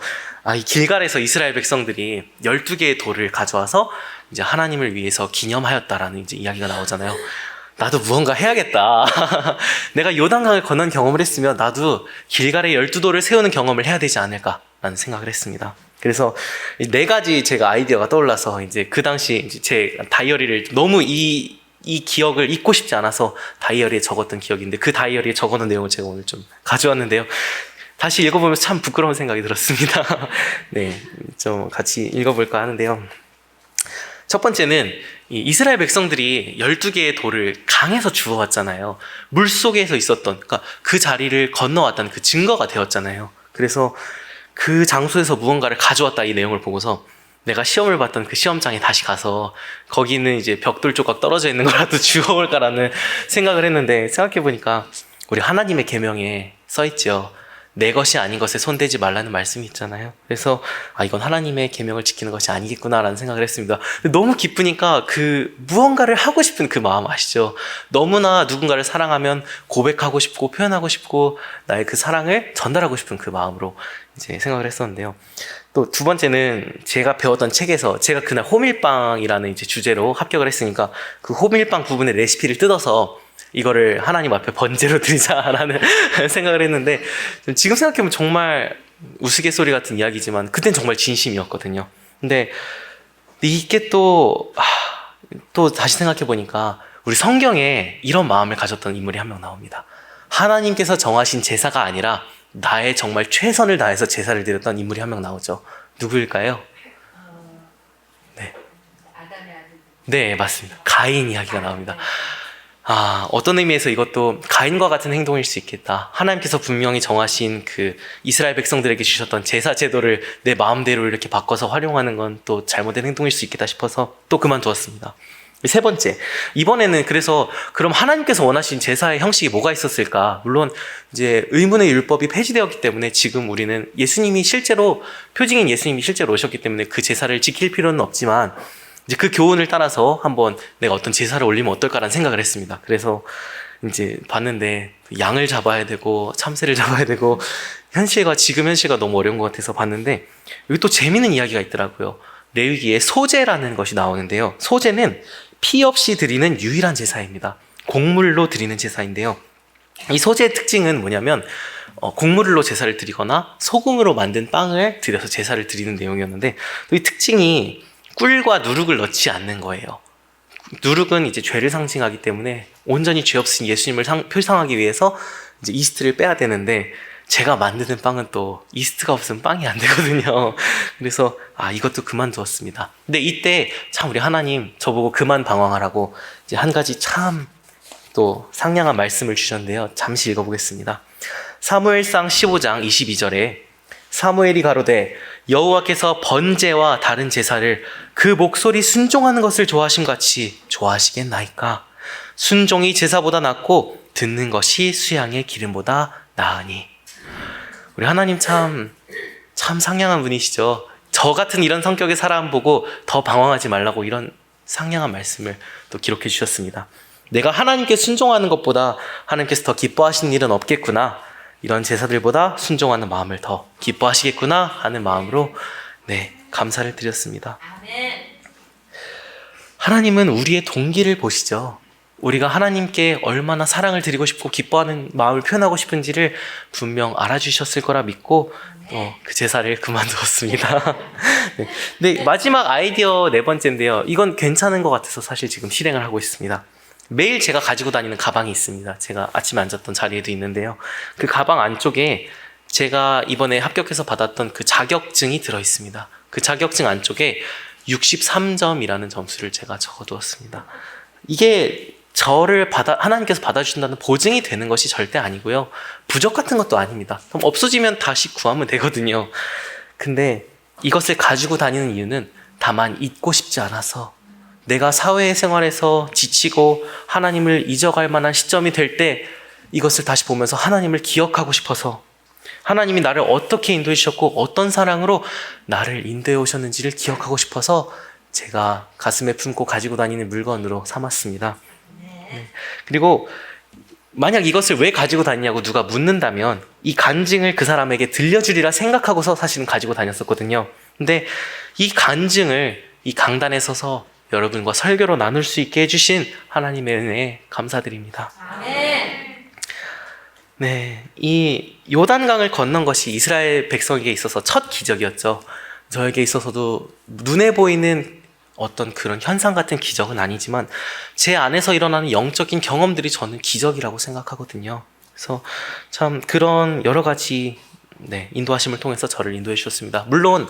이 길갈에서 이스라엘 백성들이 12개의 돌을 가져와서 이제 하나님을 위해서 기념하였다라는 이제 이야기가 나오잖아요. 나도 무언가 해야겠다. 내가 요단강을 건넌 경험을 했으면 나도 길갈에 12돌을 세우는 경험을 해야 되지 않을까라는 생각을 했습니다. 그래서 4가지 제가 아이디어가 떠올라서 이제 그 당시 이제 제 다이어리를, 너무 이 기억을 잊고 싶지 않아서 다이어리에 적었던 기억인데, 그 다이어리에 적어놓은 내용을 제가 오늘 좀 가져왔는데요. 다시 읽어보면서 참 부끄러운 생각이 들었습니다. 좀 같이 읽어볼까 하는데요. 첫 번째는 이스라엘 백성들이 12개의 돌을 강에서 주워왔잖아요. 물 속에서 있었던, 그러니까 그 자리를 건너왔다는 그 증거가 되었잖아요. 그래서 그 장소에서 무언가를 가져왔다, 이 내용을 보고서 내가 시험을 봤던 그 시험장에 다시 가서 거기는 이제 벽돌 조각 떨어져 있는 거라도 주워올까라는 생각을 했는데, 생각해보니까 우리 하나님의 계명에 써있죠. 내 것이 아닌 것에 손대지 말라는 말씀이 있잖아요. 그래서 이건 하나님의 계명을 지키는 것이 아니겠구나라는 생각을 했습니다. 너무 기쁘니까 그 무언가를 하고 싶은 그 마음 아시죠? 너무나 누군가를 사랑하면 고백하고 싶고 표현하고 싶고 나의 그 사랑을 전달하고 싶은 그 마음으로 이제 생각을 했었는데요. 또 2번째는 제가 배웠던 책에서, 제가 그날 호밀빵이라는 이제 주제로 합격을 했으니까 그 호밀빵 부분의 레시피를 뜯어서 이거를 하나님 앞에 번제로 드리자라는 생각을 했는데, 지금 생각해보면 정말 우스갯소리 같은 이야기지만 그땐 정말 진심이었거든요. 근데 이게 또 다시 생각해 보니까 우리 성경에 이런 마음을 가졌던 인물이 한 명 나옵니다. 하나님께서 정하신 제사가 아니라 나의 정말 최선을 다해서 제사를 드렸던 인물이 한 명 나오죠. 누구일까요? 네. 네, 맞습니다. 가인 이야기가 나옵니다. 어떤 의미에서 이것도 가인과 같은 행동일 수 있겠다. 하나님께서 분명히 정하신 그 이스라엘 백성들에게 주셨던 제사 제도를 내 마음대로 이렇게 바꿔서 활용하는 건 또 잘못된 행동일 수 있겠다 싶어서 또 그만두었습니다. 세 번째, 이번에는 그래서 그럼 하나님께서 원하신 제사의 형식이 뭐가 있었을까? 물론 이제 의문의 율법이 폐지되었기 때문에 지금 우리는 표징인 예수님이 실제로 오셨기 때문에 그 제사를 지킬 필요는 없지만 이제 그 교훈을 따라서 한번 내가 어떤 제사를 올리면 어떨까라는 생각을 했습니다. 그래서 이제 봤는데 양을 잡아야 되고 참새를 잡아야 되고 지금 현실과 너무 어려운 것 같아서 봤는데 여기 또 재미있는 이야기가 있더라고요. 레위기에 소제라는 것이 나오는데요. 소제는 피 없이 드리는 유일한 제사입니다. 곡물로 드리는 제사인데요. 이 소제의 특징은 뭐냐면 곡물로 제사를 드리거나 소금으로 만든 빵을 드려서 제사를 드리는 내용이었는데 이 특징이 꿀과 누룩을 넣지 않는 거예요. 누룩은 이제 죄를 상징하기 때문에 온전히 죄 없으신 예수님을 표상하기 위해서 이제 이스트를 빼야 되는데 제가 만드는 빵은 또 이스트가 없으면 빵이 안 되거든요. 그래서 이것도 그만두었습니다. 근데 이때 참 우리 하나님 저보고 그만 방황하라고 이제 한 가지 참 또 상냥한 말씀을 주셨는데요. 잠시 읽어보겠습니다. 사무엘상 15장 22절에 사무엘이 가로되 여호와께서 번제와 다른 제사를 그 목소리 순종하는 것을 좋아하심 같이 좋아하시겠나이까. 순종이 제사보다 낫고 듣는 것이 수양의 기름보다 나으니. 우리 하나님 참 상냥한 분이시죠. 저 같은 이런 성격의 사람 보고 더 방황하지 말라고 이런 상냥한 말씀을 또 기록해 주셨습니다. 내가 하나님께 순종하는 것보다 하나님께서 더 기뻐하시는 일은 없겠구나. 이런 제사들보다 순종하는 마음을 더 기뻐하시겠구나 하는 마음으로 감사를 드렸습니다. 하나님은 우리의 동기를 보시죠. 우리가 하나님께 얼마나 사랑을 드리고 싶고 기뻐하는 마음을 표현하고 싶은지를 분명 알아주셨을 거라 믿고 그 제사를 그만두었습니다. 네, 마지막 아이디어 네 번째인데요. 이건 괜찮은 것 같아서 사실 지금 실행을 하고 있습니다. 매일 제가 가지고 다니는 가방이 있습니다. 제가 아침에 앉았던 자리에도 있는데요. 그 가방 안쪽에 제가 이번에 합격해서 받았던 그 자격증이 들어있습니다. 그 자격증 안쪽에 63점이라는 점수를 제가 적어두었습니다. 이게 하나님께서 받아주신다는 보증이 되는 것이 절대 아니고요. 부적 같은 것도 아닙니다. 그럼 없어지면 다시 구하면 되거든요. 근데 이것을 가지고 다니는 이유는 다만 잊고 싶지 않아서 내가 사회생활에서 지치고 하나님을 잊어갈 만한 시점이 될 때 이것을 다시 보면서 하나님을 기억하고 싶어서 하나님이 나를 어떻게 인도해 주셨고 어떤 사랑으로 나를 인도해 오셨는지를 기억하고 싶어서 제가 가슴에 품고 가지고 다니는 물건으로 삼았습니다. 그리고 만약 이것을 왜 가지고 다니냐고 누가 묻는다면 이 간증을 그 사람에게 들려주리라 생각하고서 사실은 가지고 다녔었거든요. 근데 이 간증을 이 강단에 서서 여러분과 설교로 나눌 수 있게 해주신 하나님의 은혜에 감사드립니다. 이 요단강을 건넌 것이 이스라엘 백성에게 있어서 첫 기적이었죠. 저에게 있어서도 눈에 보이는 어떤 그런 현상 같은 기적은 아니지만 제 안에서 일어나는 영적인 경험들이 저는 기적이라고 생각하거든요. 그래서 참 그런 여러 가지 인도하심을 통해서 저를 인도해 주셨습니다. 물론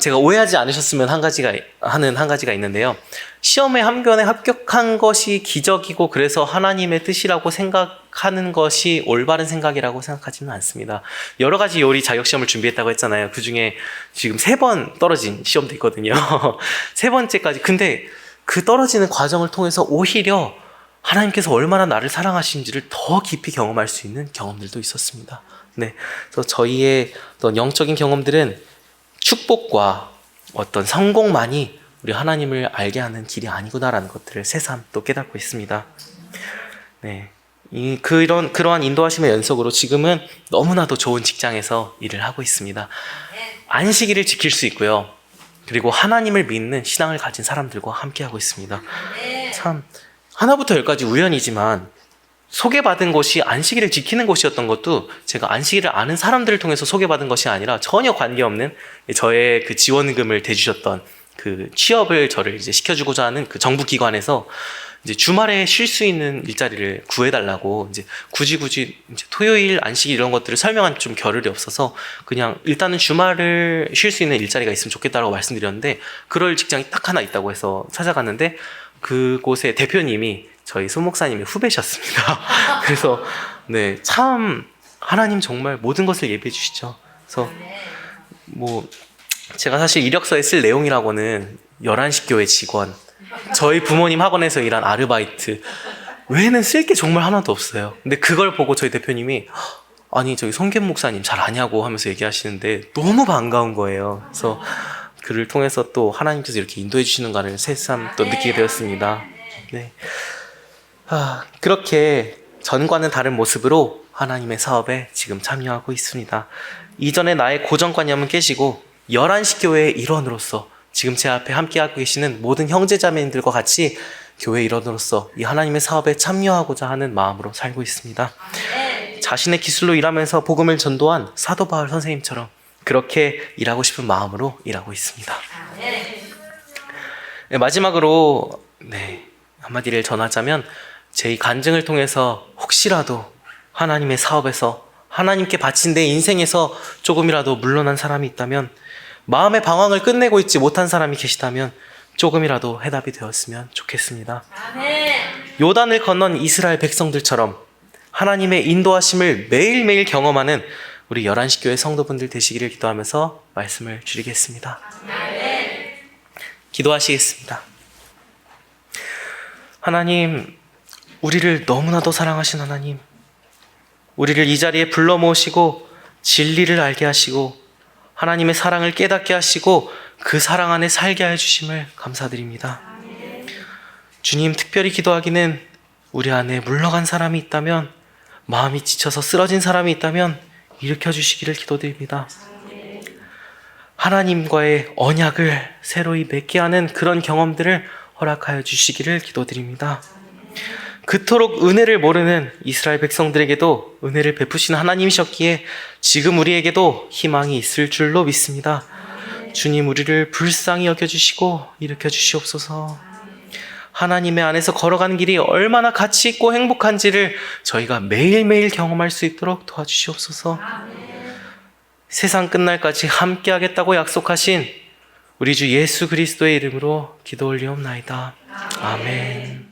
제가 오해하지 않으셨으면 한 가지가 있는데요. 시험에 함견에 합격한 것이 기적이고 그래서 하나님의 뜻이라고 생각하는 것이 올바른 생각이라고 생각하지는 않습니다. 여러 가지 요리 자격시험을 준비했다고 했잖아요. 그중에 지금 3번 떨어진 시험도 있거든요. 3번째까지. 근데 그 떨어지는 과정을 통해서 오히려 하나님께서 얼마나 나를 사랑하시는지를 더 깊이 경험할 수 있는 경험들도 있었습니다. 그래서 저희의 어떤 영적인 경험들은 축복과 어떤 성공만이 우리 하나님을 알게 하는 길이 아니구나라는 것들을 새삼 또 깨닫고 있습니다. 그러한 인도하심의 연속으로 지금은 너무나도 좋은 직장에서 일을 하고 있습니다. 안식일을 지킬 수 있고요. 그리고 하나님을 믿는 신앙을 가진 사람들과 함께하고 있습니다. 참 하나부터 열까지 우연이지만 소개받은 곳이 안식일을 지키는 곳이었던 것도 제가 안식일을 아는 사람들을 통해서 소개받은 것이 아니라 전혀 관계없는 저의 그 지원금을 대주셨던 그 취업을 저를 이제 시켜주고자 하는 그 정부 기관에서 이제 주말에 쉴 수 있는 일자리를 구해달라고 이제 굳이 이제 토요일 안식일 이런 것들을 설명한 좀 겨를이 없어서 그냥 일단은 주말을 쉴 수 있는 일자리가 있으면 좋겠다라고 말씀드렸는데 그럴 직장이 딱 하나 있다고 해서 찾아갔는데 그곳의 대표님이 저희 소목사님의 후배셨습니다. 그래서 네, 참 하나님 정말 모든 것을 예비해 주시죠. 그래서 뭐 제가 사실 이력서에 쓸 내용이라고는 11시 교회 직원, 저희 부모님 학원에서 일한 아르바이트 외에는 쓸 게 정말 하나도 없어요. 근데 그걸 보고 저희 대표님이 아니 저기 성겸 목사님 잘 아냐고 하면서 얘기하시는데 너무 반가운 거예요. 그래서 그를 통해서 또 하나님께서 이렇게 인도해 주시는가를 새삼 또 느끼게 되었습니다. 네. 그렇게 전과는 다른 모습으로 하나님의 사업에 지금 참여하고 있습니다. 이전에 나의 고정관념은 깨지고 11시 교회의 일원으로서 지금 제 앞에 함께하고 계시는 모든 형제자매님들과 같이 교회 일원으로서 이 하나님의 사업에 참여하고자 하는 마음으로 살고 있습니다. 자신의 기술로 일하면서 복음을 전도한 사도 바울 선생님처럼 그렇게 일하고 싶은 마음으로 일하고 있습니다. 네, 마지막으로 한마디를 전하자면 제 이 간증을 통해서 혹시라도 하나님의 사업에서 하나님께 바친 내 인생에서 조금이라도 물러난 사람이 있다면 마음의 방황을 끝내고 있지 못한 사람이 계시다면 조금이라도 해답이 되었으면 좋겠습니다. 요단을 건넌 이스라엘 백성들처럼 하나님의 인도하심을 매일매일 경험하는 우리 11시 교회 성도분들 되시기를 기도하면서 말씀을 드리겠습니다. 기도하시겠습니다. 하나님, 우리를 너무나도 사랑하신 하나님, 우리를 이 자리에 불러 모으시고 진리를 알게 하시고 하나님의 사랑을 깨닫게 하시고 그 사랑 안에 살게 해주심을 감사드립니다. 주님, 특별히 기도하기는 우리 안에 물러간 사람이 있다면, 마음이 지쳐서 쓰러진 사람이 있다면 일으켜 주시기를 기도드립니다. 하나님과의 언약을 새로이 맺게 하는 그런 경험들을 허락하여 주시기를 기도드립니다. 그토록 은혜를 모르는 이스라엘 백성들에게도 은혜를 베푸신 하나님이셨기에 지금 우리에게도 희망이 있을 줄로 믿습니다. 주님, 우리를 불쌍히 여겨주시고 일으켜 주시옵소서. 하나님의 안에서 걸어가는 길이 얼마나 가치 있고 행복한지를 저희가 매일매일 경험할 수 있도록 도와주시옵소서. 세상 끝날까지 함께하겠다고 약속하신 우리 주 예수 그리스도의 이름으로 기도 올리옵나이다. 아멘.